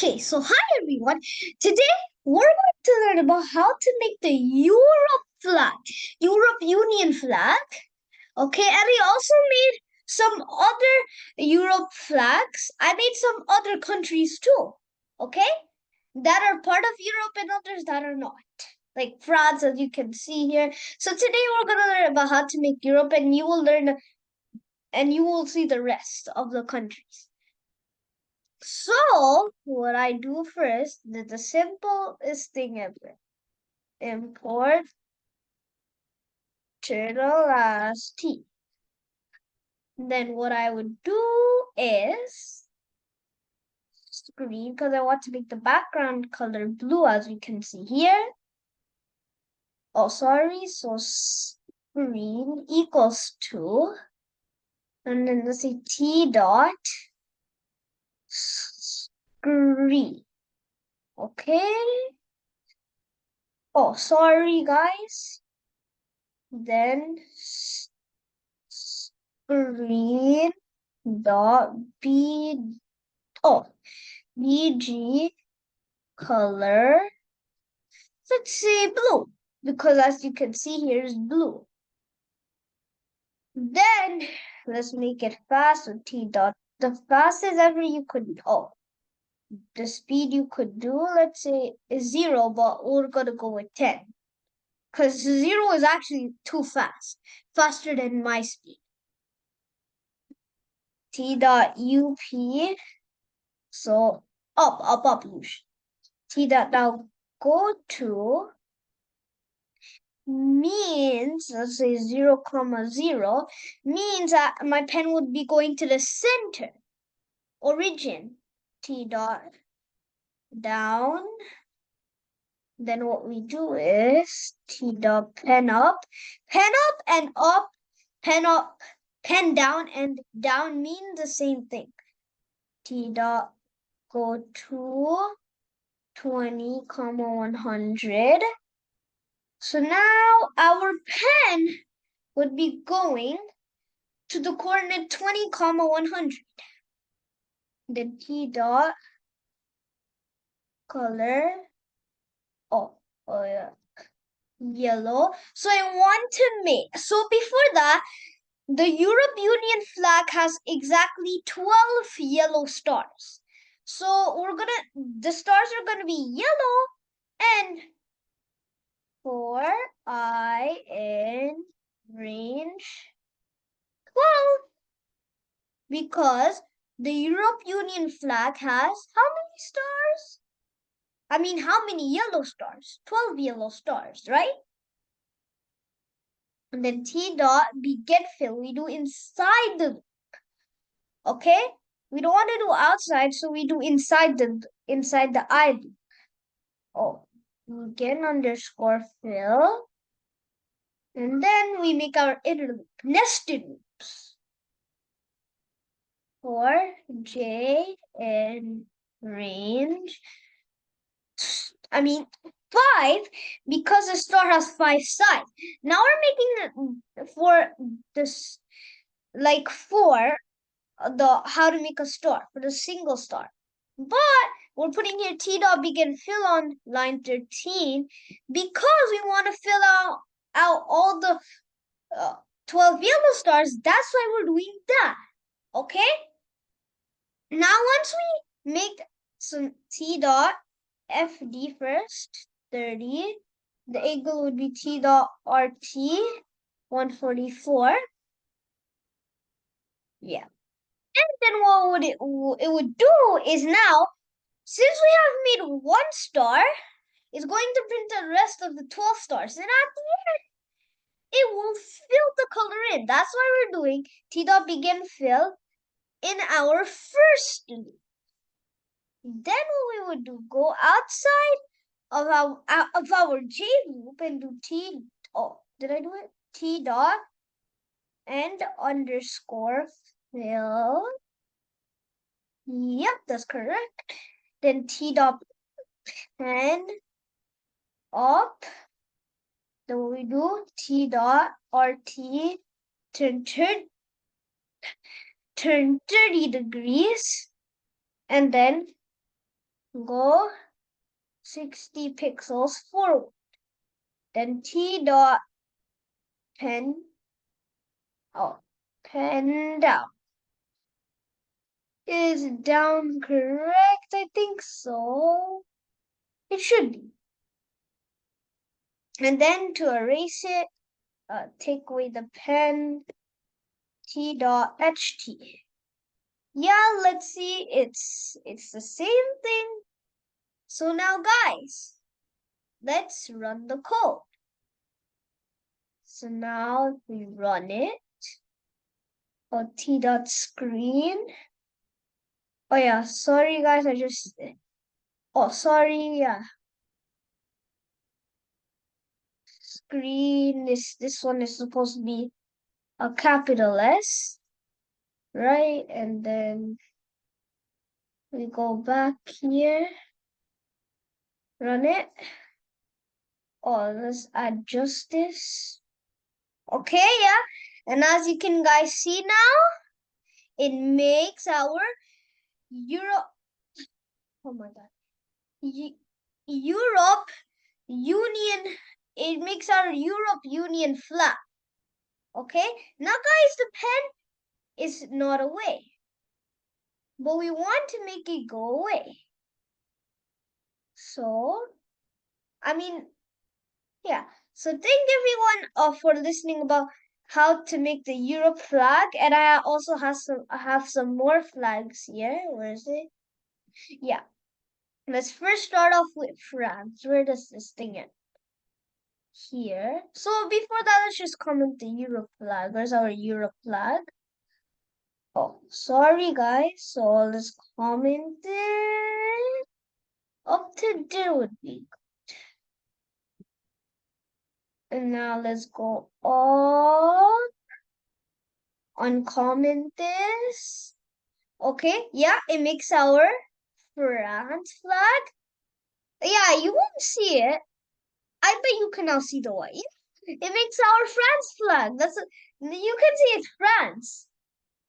Okay, so hi everyone. Today we're going to learn about how to make the Europe flag, Europe Union flag. Okay, and we also made some other Europe flags. I made some other countries too. Okay, that are part of Europe and others that are not. Like France, as you can see here. So today we're gonna learn about how to make Europe, and you will learn and you will see the rest of the countries. So, what I do first, the simplest thing ever. Import turtle as T. Then what I would do is screen, because I want to make the background color blue, as you can see here. Oh, sorry. So screen equals to, and then let's say T dot screen. Okay. Oh, sorry, guys. Then screen dot bg color, let's say blue, because as you can see here is blue. Then let's make it fast with t dot, the fastest ever you could, the speed you could do, let's say is 0, but we're gonna go with 10 because 0 is actually too fast, faster than my speed. T dot up, so up usually. T dot now go to means, let's say 0, 0, means that my pen would be going to the center, origin. T dot down. Then what we do is T dot pen up and up, pen up, pen down, and down mean the same thing. T dot go to 20, 100. So now our pen would be going to the coordinate 20, 100. Then T dot color, yeah, yellow. So I want to make, so before that, the Europe Union flag has exactly 12 yellow stars. So the stars are gonna be yellow, and for I in range 12, because the Europe Union flag has how many stars? I mean, how many yellow stars? 12 yellow stars, right? And then T dot begin fill, we do inside the loop. Okay? We don't want to do outside, so we do inside the I loop. Oh, begin underscore fill. And then we make our inner loop, nested loops. For J in range, 5, because the star has 5 sides. Now we're making it for this, like for the how to make a star, for the single star. But we're putting here T dot begin fill on line 13 because we want to fill out all the 12 yellow stars. That's why we're doing that. Okay? Now once we make some T dot FD first, 30, the angle would be T dot RT, 144. Yeah. And then what it would do is, now, since we have made one star, it's going to print the rest of the 12 stars. And at the end, it will fill the color in. That's why we're doing T dot begin fill in our first loop. Then what we would do, go outside of our J loop and do T, did I do it? T dot and underscore fill. Yep, that's correct. Then T dot pen up. Then what we do, T dot RT, turn 30 degrees, and then go 60 pixels forward. Then T dot pen, pen down. Is down correct? I think so. It should be. And then to erase it, take away the pen, T dot HT. Yeah, let's see, it's the same thing. So now guys, let's run the code. So now we run it. T dot screen. Oh yeah, sorry guys, sorry, yeah. Screen this one is supposed to be a capital S, right? And then we go back here, run it. Oh, let's adjust this. Okay, yeah. And as you can guys see now, it makes our Europe, oh my God, Europe Union, it makes our Europe Union flag. Okay, now guys, the pen is not away, but we want to make it go away. So, I mean, yeah. So thank everyone for listening about how to make the Europe flag, and I also have some more flags here. Where is it? Yeah. Let's first start off with France. Where does this thing end? Here. So before that, let's just comment the Europe flag. Where's our Europe flag? Oh, sorry guys. So let's comment it. Up to there would be. And now let's go up. Uncomment this. Okay, yeah, it makes our France flag. Yeah, you won't see it. I bet you can now see the white. It makes our France flag. You can see it's France.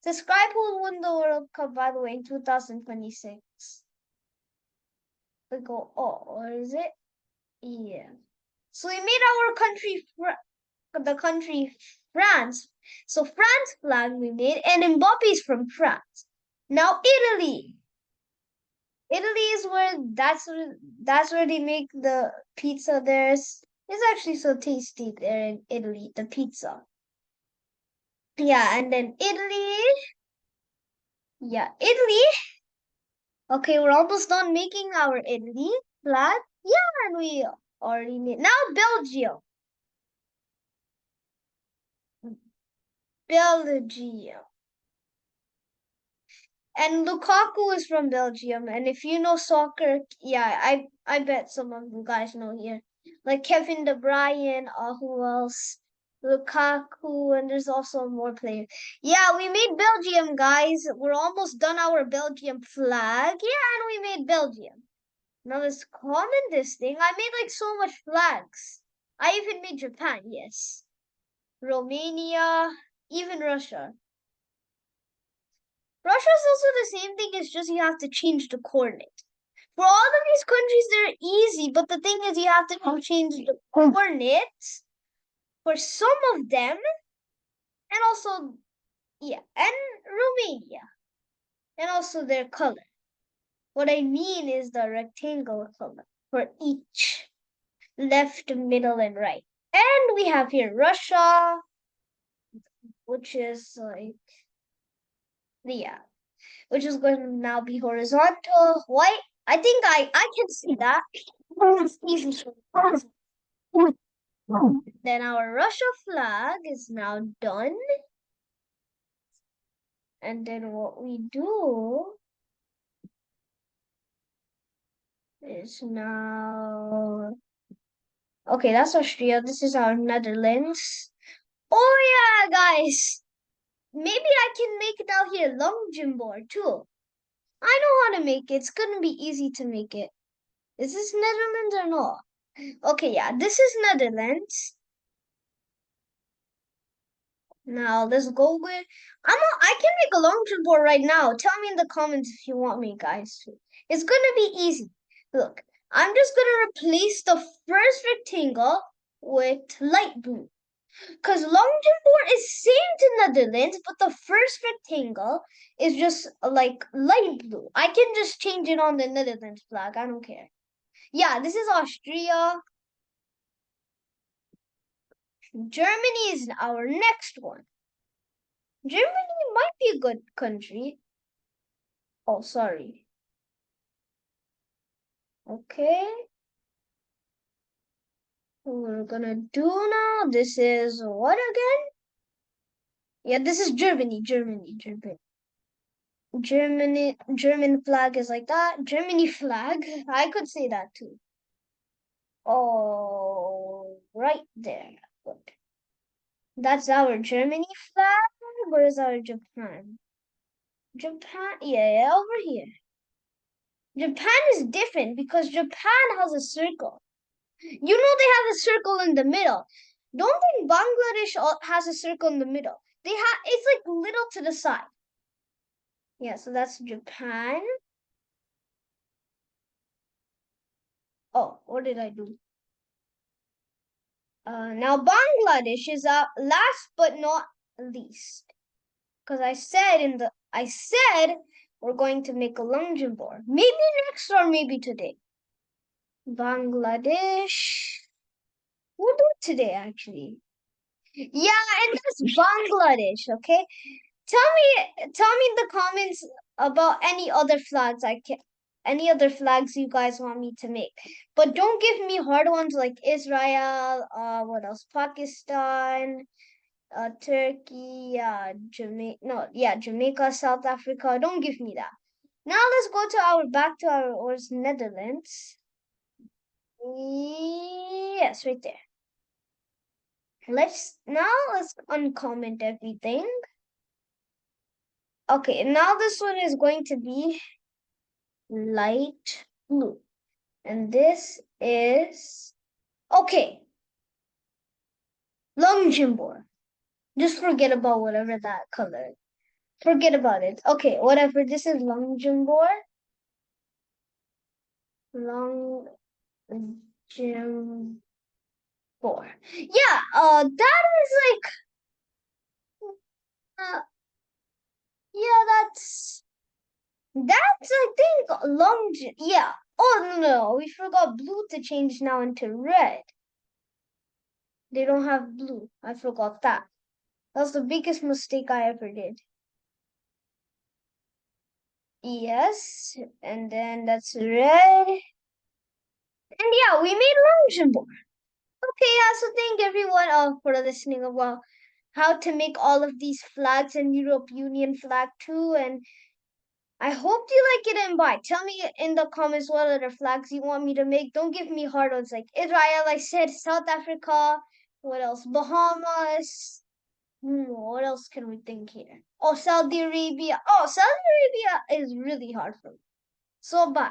Describe who will win the World Cup, by the way, in 2026. We go, oh, where is it? Yeah. So we made our country, the country France. So France flag we made, and Mbappe's from France. Now Italy. Italy is that's where they make the pizza. It's actually so tasty there in Italy, the pizza. Yeah, and then Italy. Yeah, Italy. Okay, we're almost done making our Italy flag. Yeah, and we already made now Belgium. Belgium. And Lukaku is from Belgium. And if you know soccer, yeah, I bet some of you guys know here. Like Kevin De Bruyne, who else? Lukaku, and there's also more players. Yeah, we made Belgium, guys. We're almost done our Belgium flag. Yeah, and we made Belgium. Now let's comment this thing. I made like so much flags. I even made Japan, yes. Romania, even Russia. Russia is also the same thing, it's just you have to change the coordinate. For all of these countries, they're easy, but the thing is you have to change the coordinates for some of them, and also, yeah, and Romania, and also their color. What I mean is the rectangle color for each, left, middle, and right. And we have here Russia, which is like, yeah, which is going to now be horizontal, white. I think I can see that. It's easy. Then our Russia flag is now done. And then what we do is now... Okay, that's Austria. This is our Netherlands. Oh yeah, guys. Maybe I can make it out here long gym board too. I know how to make it. It's gonna be easy to make it. Is this Netherlands or not? Okay, yeah, this is Netherlands. Now let's go with I can make a long jump board right now. Tell me in the comments if you want me, guys. It's gonna be easy. Look, I'm just gonna replace the first rectangle with light blue. Because Luxembourg is same to Netherlands, but the first rectangle is just like light blue. I can just change it on the Netherlands flag. I don't care. Yeah, this is Austria. Germany is our next one. Germany might be a good country. Oh, sorry. Okay. What we're gonna do now, this is what again? Yeah, this is Germany, Germany. German flag is like that. Germany flag. I could say that too. Oh, right there. Good. That's our Germany flag. Where's our Japan? Japan, yeah, over here. Japan is different because Japan has a circle. You know they have a circle in the middle. Don't think Bangladesh has a circle in the middle. They have it's like little to the side. Yeah, so that's Japan. Oh, what did I do? Now Bangladesh is last but not least. Because I said we're going to make a Luxembourg. Maybe next or maybe today. Bangladesh. We'll do it today actually. Yeah, and that's Bangladesh, okay? Tell me in the comments about any other flags you guys want me to make. But don't give me hard ones like Israel, what else? Pakistan, Turkey, Jamaica, South Africa. Don't give me that. Now let's go to our back to our Netherlands. Yes, right there. Let's uncomment everything. Okay, now this one is going to be light blue. And this is okay. Luxembourg. Just forget about whatever that color. Forget about it. Okay, whatever. This is Luxembourg. Luxembourg. Yeah, that is like yeah, that's I think yeah. Oh no, we forgot blue to change now into red. They don't have blue. I forgot that. That's the biggest mistake I ever did. Yes, and then that's red. And yeah, we made Luxembourg. Okay, yeah, so thank everyone for listening about how to make all of these flags and Europe Union flag too. And I hope you like it and bye. Tell me in the comments what other flags you want me to make. Don't give me hard ones like Israel, I said, South Africa, what else? Bahamas. What else can we think here? Oh, Saudi Arabia. Oh, Saudi Arabia is really hard for me. So bye.